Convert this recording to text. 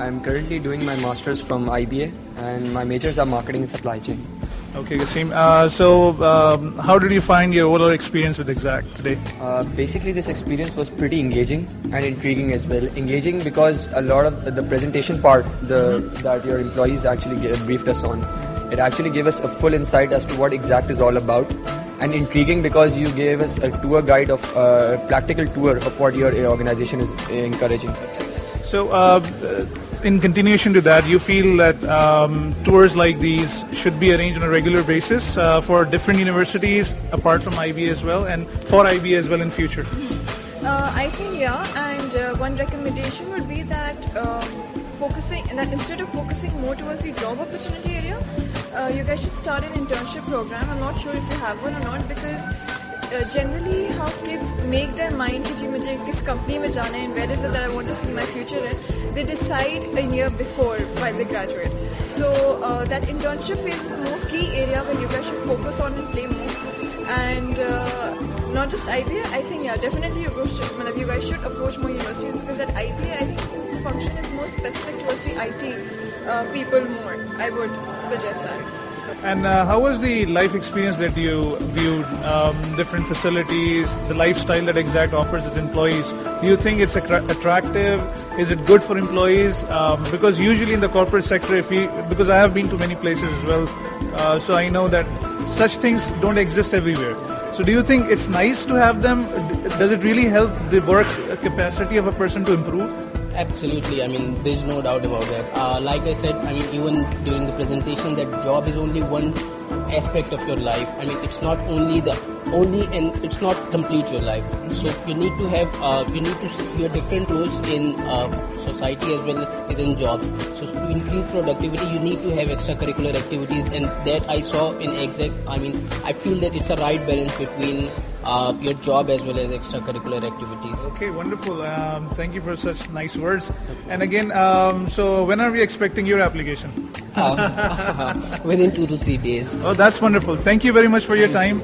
I'm currently doing my master's from IBA and my majors are marketing and supply chain. Okay, Kasim. How did you find your overall experience with Exact today? Basically, this experience was pretty engaging and intriguing as well. Engaging because a lot of the presentation part that your employees actually briefed us on, it actually gave us a full insight as to what Exact is all about. And intriguing because you gave us a tour guide of practical tour of what your organization is encouraging. So, in continuation to that, you feel that tours like these should be arranged on a regular basis for different universities apart from IBA as well, and for IBA as well in future? I think and one recommendation would be that instead of focusing more towards the job opportunity area, you guys should start an internship program. I'm not sure if you have one or not, because generally how kids make their mind कि जी मुझे किस company में जाना है and where is it that I want to see my future in, they decide a year before while they graduate. So that internship is a more key area where you guys should focus on and play more. And not just IBA, I think definitely you guys should approach more universities, because at IBA I think this function is more specific towards the IT people more. I would suggest that. And how was the life experience that you viewed, different facilities, the lifestyle that Exact offers its employees? Do you think it's attractive? Is it good for employees? Because usually in the corporate sector, because I have been to many places as well, so I know that such things don't exist everywhere. So do you think it's nice to have them? Does it really help the work capacity of a person to improve? Absolutely. I mean, there's no doubt about that. Like I said, I mean, even during the presentation, that job is only one aspect of your life. I mean, it's not and it's not complete your life. So you need to have, you need to see your different roles in society as well as in jobs. So to increase productivity, you need to have extracurricular activities, and that I saw in Exact. I mean, I feel that it's a right balance between your job as well as extracurricular activities. Okay, wonderful. Thank you for such nice words. And again, so when are we expecting your application? Within 2 to 3 days. Oh, that's wonderful. Thank you very much for your time.